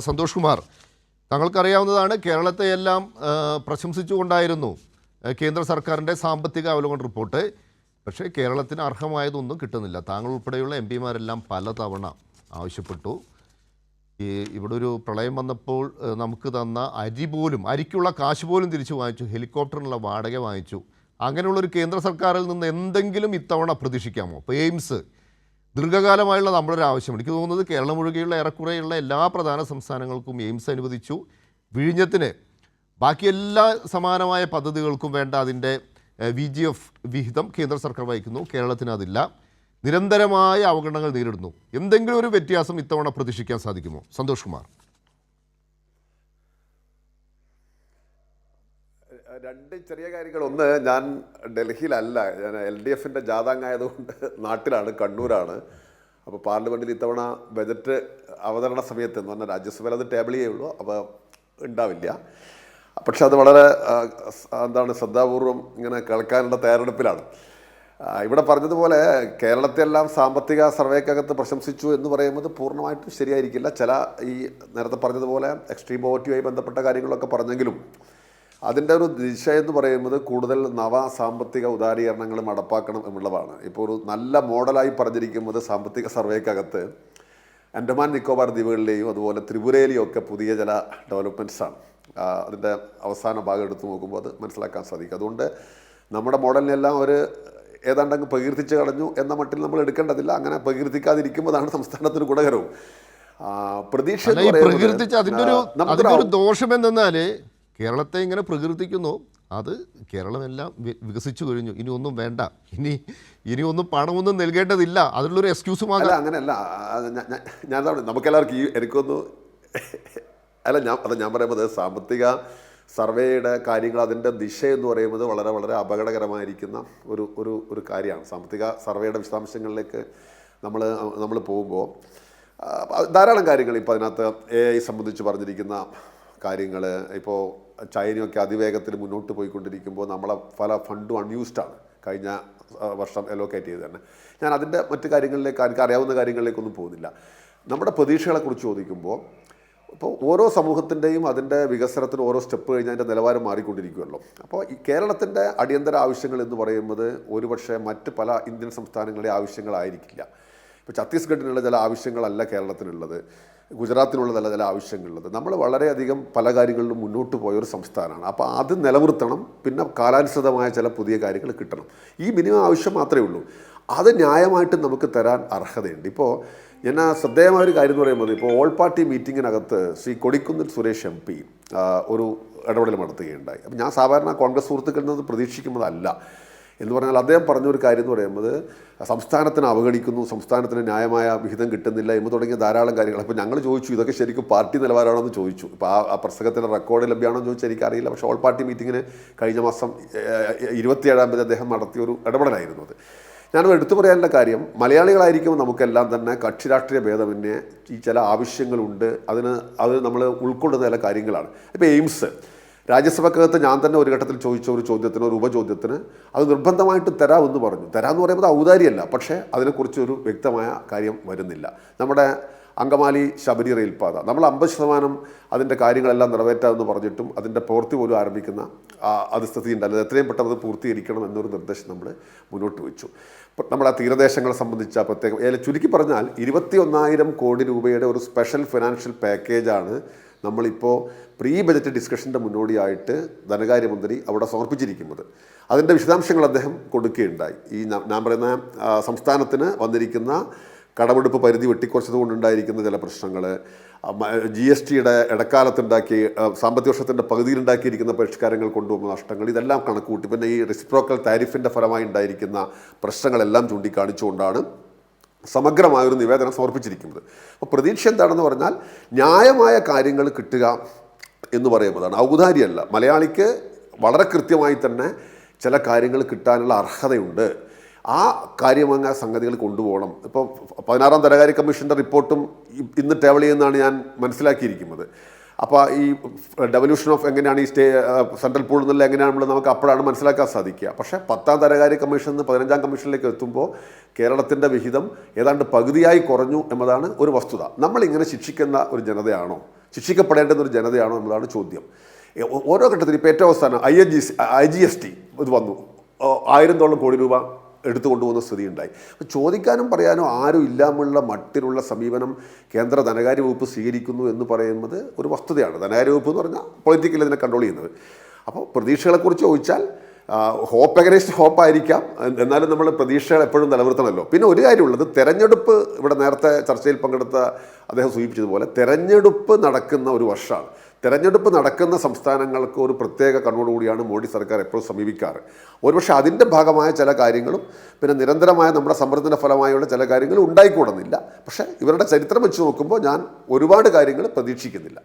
സന്തോഷ് കുമാർ, താങ്കൾക്കറിയാവുന്നതാണ്, കേരളത്തെയെല്ലാം പ്രശംസിച്ചുകൊണ്ടായിരുന്നു കേന്ദ്ര സർക്കാരിൻ്റെ സാമ്പത്തിക അവലോകന റിപ്പോർട്ട്. പക്ഷേ കേരളത്തിന് അർഹമായതൊന്നും കിട്ടുന്നില്ല. താങ്കൾ ഉൾപ്പെടെയുള്ള എം പിമാരെല്ലാം പലതവണ ആവശ്യപ്പെട്ടു. ഇവിടെ ഒരു പ്രളയം വന്നപ്പോൾ നമുക്ക് തന്ന അരിക്കുള്ള കാശ് പോലും തിരിച്ചു വാങ്ങിച്ചു, ഹെലികോപ്റ്ററിനുള്ള വാടക വാങ്ങിച്ചു. അങ്ങനെയുള്ളൊരു കേന്ദ്ര സർക്കാരിൽ നിന്ന് എന്തെങ്കിലും ഇത്തവണ പ്രതീക്ഷിക്കാമോ? ഇപ്പോൾ എയിംസ് ദീർഘകാലമായുള്ള നമ്മളൊരു ആവശ്യം, എനിക്ക് തോന്നുന്നത് കേരളം ഒഴികെയുള്ള ഏറെക്കുറെയുള്ള എല്ലാ പ്രധാന സംസ്ഥാനങ്ങൾക്കും എയിംസ് അനുവദിച്ചു. വിഴിഞ്ഞത്തിന് ബാക്കി എല്ലാ സമാനമായ പദ്ധതികൾക്കും വേണ്ട അതിൻ്റെ VGF വിഹിതം കേന്ദ്ര സർക്കാർ വഹിക്കുന്നു. കേരളത്തിന് അതില്ല. നിരന്തരമായ അവഗണനകൾ നേരിടുന്നു. എന്തെങ്കിലും ഒരു വ്യത്യാസം ഇത്തവണ പ്രതീക്ഷിക്കാൻ സാധിക്കുമോ? സന്തോഷ് കുമാർ. രണ്ട് ചെറിയ കാര്യങ്ങൾ. ഒന്ന്, ഞാൻ ഡൽഹിയിലല്ല, ഞാൻ LDFൻ്റെ ജാഥാംഗമായതുകൊണ്ട് നാട്ടിലാണ്, കണ്ണൂരാണ്. അപ്പോൾ പാർലമെൻറ്റിൽ ഇത്തവണ ബജറ്റ് അവതരണ സമയത്ത് എന്ന് പറഞ്ഞാൽ രാജ്യസഭയിൽ അത് ടേബിൾ ചെയ്യുള്ളൂ, അപ്പോൾ ഉണ്ടാവില്ല. പക്ഷെ അത് വളരെ ശ്രദ്ധാപൂർവം ഇങ്ങനെ കേൾക്കാനുള്ള തയ്യാറെടുപ്പിലാണ്. ഇവിടെ പറഞ്ഞതുപോലെ കേരളത്തെ എല്ലാം സാമ്പത്തിക സർവേക്കകത്ത് പ്രശംസിച്ചു എന്ന് പറയുന്നത് പൂർണ്ണമായിട്ടും ശരിയായിരിക്കില്ല. ചില ഈ നേരത്തെ പറഞ്ഞതുപോലെ എക്സ്ട്രീം പോവർട്ടിയുമായി ബന്ധപ്പെട്ട കാര്യങ്ങളൊക്കെ പറഞ്ഞെങ്കിലും അതിൻ്റെ ഒരു ദിശ എന്ന് പറയുന്നത് കൂടുതൽ നവ സാമ്പത്തിക ഉദാരീകരണങ്ങൾ നടപ്പാക്കണം എന്നുള്ളതാണ്. ഇപ്പോൾ ഒരു നല്ല മോഡലായി പറഞ്ഞിരിക്കുന്നത് സാമ്പത്തിക സർവേക്കകത്ത് ആൻഡമാൻ നിക്കോബാർ ദ്വീപുകളിലെയും അതുപോലെ ത്രിപുരയിലെയും ഒക്കെ പുതിയ ചില ഡെവലപ്മെൻറ്റ്സാണ്. അതിൻ്റെ അവസാന ഭാഗം എടുത്തു നോക്കുമ്പോൾ അത് മനസ്സിലാക്കാൻ സാധിക്കും. അതുകൊണ്ട് നമ്മുടെ മോഡലിനെല്ലാം ഒരു ഏതാണ്ടങ്ങ് പ്രകീർത്തിച്ച് കളഞ്ഞു എന്ന മട്ടിൽ നമ്മൾ എടുക്കേണ്ടതില്ല. അങ്ങനെ പ്രകീർത്തിക്കാതിരിക്കുമ്പോഴാണ് സംസ്ഥാനത്തിന് ഗുണകരവും. പ്രതീക്ഷ അതിൻ്റെ ഒരു ദോഷം എന്തെന്നാൽ കേരളത്തെ ഇങ്ങനെ പ്രകീർത്തിക്കുന്നു, അത് കേരളമെല്ലാം വികസിച്ചു കഴിഞ്ഞു, ഇനി ഒന്നും വേണ്ട, ഇനി ഒന്നും പണമൊന്നും നൽകേണ്ടതില്ല, അതിനുള്ളൊരു എക്സ്ക്യൂസും ആകാം. അങ്ങനെയല്ല, ഞാൻ നമുക്കെല്ലാവർക്കും എനിക്കൊന്നു ഞാൻ പറയുന്നത് സാമ്പത്തിക സർവേയുടെ കാര്യങ്ങൾ അതിൻ്റെ ദിശ എന്ന് പറയുന്നത് വളരെ വളരെ അപകടകരമായിരിക്കുന്ന ഒരു കാര്യമാണ്. സാമ്പത്തിക സർവേയുടെ വിശദാംശങ്ങളിലേക്ക് നമ്മൾ പോകുമ്പോൾ ധാരാളം കാര്യങ്ങൾ ഇപ്പോൾ അതിനകത്ത് AI സംബന്ധിച്ച് പറഞ്ഞിരിക്കുന്ന കാര്യങ്ങൾ. ഇപ്പോൾ ചൈനയൊക്കെ അതിവേഗത്തിൽ മുന്നോട്ട് പോയിക്കൊണ്ടിരിക്കുമ്പോൾ നമ്മളെ പല ഫണ്ടും അൺയൂസ്ഡാണ് കഴിഞ്ഞ വർഷം അലോക്കേറ്റ് ചെയ്ത് തന്നെ. ഞാൻ അതിൻ്റെ മറ്റു കാര്യങ്ങളിലേക്ക് എനിക്ക് അറിയാവുന്ന കാര്യങ്ങളിലേക്കൊന്നും പോകുന്നില്ല. നമ്മുടെ പ്രതീക്ഷകളെക്കുറിച്ച് ചോദിക്കുമ്പോൾ ഇപ്പോൾ ഓരോ സമൂഹത്തിൻ്റെയും അതിൻ്റെ വികസനത്തിന് ഓരോ സ്റ്റെപ്പ് കഴിഞ്ഞ് അതിൻ്റെ നിലവാരം മാറിക്കൊണ്ടിരിക്കുമല്ലോ. അപ്പോൾ ഈ കേരളത്തിൻ്റെ അടിയന്തര ആവശ്യങ്ങൾ എന്ന് പറയുന്നത് ഒരുപക്ഷെ മറ്റ് പല ഇന്ത്യൻ സംസ്ഥാനങ്ങളുടെ ആവശ്യങ്ങളായിരിക്കില്ല. ഇപ്പോൾ ഛത്തീസ്ഗഡിനുള്ള ചില ആവശ്യങ്ങളല്ല കേരളത്തിനുള്ളത്, ഗുജറാത്തിനുള്ളതല്ല ചില ആവശ്യങ്ങളുള്ളത്. നമ്മൾ വളരെയധികം പല കാര്യങ്ങളിലും മുന്നോട്ട് പോയൊരു സംസ്ഥാനമാണ്. അപ്പോൾ അത് നിലനിർത്തണം, പിന്നെ കാലാനുസൃതമായ ചില പുതിയ കാര്യങ്ങൾ കിട്ടണം. ഈ മിനിമം ആവശ്യം മാത്രമേ ഉള്ളൂ. അത് ന്യായമായിട്ട് നമുക്ക് തരാൻ അർഹതയുണ്ട്. ഇപ്പോൾ ഞാൻ ശ്രദ്ധേയമായ ഒരു കാര്യം എന്ന് പറയുന്നത്, ഇപ്പോൾ ഓൾ പാർട്ടി മീറ്റിങ്ങിനകത്ത് ശ്രീ കൊടിക്കുന്നിൽ സുരേഷ് MP ഒരു ഇടപെടൽ നടത്തുകയുണ്ടായി. അപ്പം ഞാൻ സാധാരണ കോൺഗ്രസ് സുഹൃത്തുക്കളിൽ നിന്ന് പ്രതീക്ഷിക്കുന്നതല്ല. എന്ന് പറഞ്ഞാൽ അദ്ദേഹം പറഞ്ഞൊരു കാര്യം എന്ന് പറയുന്നത് സംസ്ഥാനത്തിന് അവഗണിക്കുന്നു, സംസ്ഥാനത്തിന് ന്യായമായ വിഹിതം കിട്ടുന്നില്ല എന്ന് തുടങ്ങിയ ധാരാളം കാര്യങ്ങൾ. അപ്പോൾ ഞങ്ങൾ ചോദിച്ചു, ഇതൊക്കെ ശരിക്കും പാർട്ടി നിലവാരമാണോ എന്ന് ചോദിച്ചു. ഇപ്പോൾ ആ പ്രസംഗത്തിൻ്റെ റെക്കോർഡ് ലഭ്യമാണോ എന്ന് ചോദിച്ചാൽ എനിക്കറിയില്ല. പക്ഷേ ഓൾ പാർട്ടി മീറ്റിങ്ങിന് കഴിഞ്ഞ മാസം 27-ാം തീയതി അദ്ദേഹം നടത്തിയൊരു ഇടപെടലായിരുന്നു അത്. ഞാനത് എടുത്തു പറയാനുള്ള കാര്യം, മലയാളികളായിരിക്കുമ്പോൾ നമുക്കെല്ലാം തന്നെ കക്ഷി രാഷ്ട്രീയ ഭേദമന്യേ ഈ ചില ആവശ്യങ്ങളുണ്ട്, അത് നമ്മൾ ഉൾക്കൊള്ളുന്ന ചില കാര്യങ്ങളാണ്. ഇപ്പോൾ എയിംസ് രാജ്യസഭക്കകത്ത് ഞാൻ തന്നെ ഒരു ഘട്ടത്തിൽ ചോദിച്ച ഒരു ചോദ്യത്തിന്, ഒരു ഉപചോദ്യത്തിന് അത് നിർബന്ധമായിട്ട് തരാമെന്ന് പറഞ്ഞു. തരാമെന്ന് പറയുന്നത് ഔദാര്യമല്ല, പക്ഷേ അതിനെക്കുറിച്ചൊരു വ്യക്തമായ കാര്യം വരുന്നില്ല. നമ്മുടെ അങ്കമാലി ശബരി റെയിൽപാത നമ്മൾ 50% അതിൻ്റെ കാര്യങ്ങളെല്ലാം നിറവേറ്റാമെന്ന് പറഞ്ഞിട്ടും അതിൻ്റെ പ്രവൃത്തി പോലും ആരംഭിക്കുന്ന സ്ഥിതി ഉണ്ടല്ലോ. എത്രയും പെട്ടെന്ന് പൂർത്തീകരിക്കണം എന്നൊരു നിർദ്ദേശം നമ്മൾ മുന്നോട്ട് വെച്ചു. നമ്മുടെ തീരദേശങ്ങളെ സംബന്ധിച്ച പ്രത്യേകം ചുരുക്കി പറഞ്ഞാൽ 21,000 കോടി രൂപയുടെ ഒരു സ്പെഷ്യൽ ഫിനാൻഷ്യൽ പാക്കേജാണ് നമ്മളിപ്പോൾ പ്രീ ബജറ്റ് ഡിസ്കഷൻ്റെ മുന്നോടിയായിട്ട് ധനകാര്യമന്ത്രി അവിടെ സമർപ്പിച്ചിരിക്കുന്നത്. അതിൻ്റെ വിശദാംശങ്ങൾ അദ്ദേഹം കൊടുക്കുകയുണ്ടായി. ഈ ഞാൻ പറയുന്ന സംസ്ഥാനത്തിന് വന്നിരിക്കുന്ന കടമെടുപ്പ് പരിധി വെട്ടിക്കുറച്ചതുകൊണ്ടുണ്ടായിരിക്കുന്ന ചില പ്രശ്നങ്ങൾ, GSTയുടെ ഇടക്കാലത്തുണ്ടാക്കി സാമ്പത്തിക വർഷത്തിൻ്റെ പകുതിയിലുണ്ടാക്കിയിരിക്കുന്ന പരിഷ്കാരങ്ങൾ കൊണ്ടുവന്ന നഷ്ടങ്ങൾ, ഇതെല്ലാം കണക്കുകൂട്ടി പിന്നെ ഈ റെസിപ്രോക്കൽ താരിഫിൻ്റെ ഫലമായി ഉണ്ടായിരിക്കുന്ന പ്രശ്നങ്ങളെല്ലാം ചൂണ്ടിക്കാണിച്ചുകൊണ്ടാണ് സമഗ്രമായൊരു നിവേദനം സമർപ്പിച്ചിരിക്കുന്നത്. അപ്പോൾ പ്രതീക്ഷ എന്താണെന്ന് പറഞ്ഞാൽ ന്യായമായ കാര്യങ്ങൾ കിട്ടുക എന്ന് പറയുന്നതാണ്, ഔദാര്യമല്ല. മലയാളിക്ക് വളരെ കൃത്യമായി തന്നെ ചില കാര്യങ്ങൾ കിട്ടാനുള്ള അർഹതയുണ്ട്. ആ കാര്യമായ സംഗതികൾ കൊണ്ടുപോകണം. ഇപ്പോൾ 16-ാം ധനകാര്യ കമ്മീഷൻ്റെ റിപ്പോർട്ടും ഇന്ന് ടേബിൾ ചെയ്യുന്നതാണ് ഞാൻ മനസ്സിലാക്കിയിരിക്കുന്നത്. അപ്പോൾ ഈ ഡെവല്യൂഷൻ ഓഫ് എങ്ങനെയാണ് ഈ സെൻട്രൽ പൂൾ എന്നുള്ള എങ്ങനെയാണ് നമുക്ക് അപ്പോഴാണ് മനസ്സിലാക്കാൻ സാധിക്കുക. പക്ഷേ 10ാം ധനകാര്യ കമ്മീഷൻ നിന്ന് 15ാം കമ്മീഷനിലേക്ക് എത്തുമ്പോൾ കേരളത്തിൻ്റെ വിഹിതം ഏതാണ്ട് പകുതിയായി കുറഞ്ഞു എന്നതാണ് ഒരു വസ്തുത. നമ്മളിങ്ങനെ ശിക്ഷിക്കുന്ന ഒരു ജനതയാണോ, ശിക്ഷിക്കപ്പെടേണ്ടുന്ന ഒരു ജനതയാണോ എന്നതാണ് ചോദ്യം. ഓരോ ഘട്ടത്തിൽ ഇപ്പോൾ ഏറ്റവും അവസാനം IGST ഇത് വന്നു, 1000 കോടി രൂപ എടുത്തു കൊണ്ടുപോകുന്ന സ്ഥിതി ഉണ്ടായി. അപ്പോൾ ചോദിക്കാനും പറയാനും ആരും ഇല്ലാമുള്ള മട്ടിലുള്ള സമീപനം കേന്ദ്ര ധനകാര്യ വകുപ്പ് സ്വീകരിക്കുന്നു എന്ന് പറയുന്നത് ഒരു വസ്തുതയാണ്. ധനകാര്യ വകുപ്പ് എന്ന് പറഞ്ഞാൽ പൊളിറ്റിക്കലി ഇതിനെ കൺട്രോൾ ചെയ്യുന്നത്. അപ്പോൾ പ്രതീക്ഷകളെക്കുറിച്ച് ചോദിച്ചാൽ ഹോപ്പ് അഗൈൻസ്റ്റ് ഹോപ്പായിരിക്കാം, എന്നാലും നമ്മൾ പ്രതീക്ഷകൾ എപ്പോഴും നിലനിർത്തണമല്ലോ. പിന്നെ ഒരു കാര്യമുള്ളത്, തെരഞ്ഞെടുപ്പ്, ഇവിടെ നേരത്തെ ചർച്ചയിൽ പങ്കെടുത്ത അദ്ദേഹം സൂചിപ്പിച്ചതുപോലെ തെരഞ്ഞെടുപ്പ് നടക്കുന്ന ഒരു വർഷമാണ്. തെരഞ്ഞെടുപ്പ് നടക്കുന്ന സംസ്ഥാനങ്ങൾക്ക് ഒരു പ്രത്യേക കണ്ണോടുകൂടിയാണ് മോഡി സർക്കാർ എപ്പോഴും സമീപിക്കാറ്. ഒരുപക്ഷെ അതിൻ്റെ ഭാഗമായ ചില കാര്യങ്ങളും പിന്നെ നിരന്തരമായ നമ്മുടെ സമ്മർദ്ദത്തിൻ്റെ ഫലമായുള്ള ചില കാര്യങ്ങളും ഉണ്ടായിക്കൂടുന്നില്ല. പക്ഷേ ഇവരുടെ ചരിത്രം വെച്ച് നോക്കുമ്പോൾ ഞാൻ ഒരുപാട് കാര്യങ്ങൾ പ്രതീക്ഷിക്കുന്നില്ല.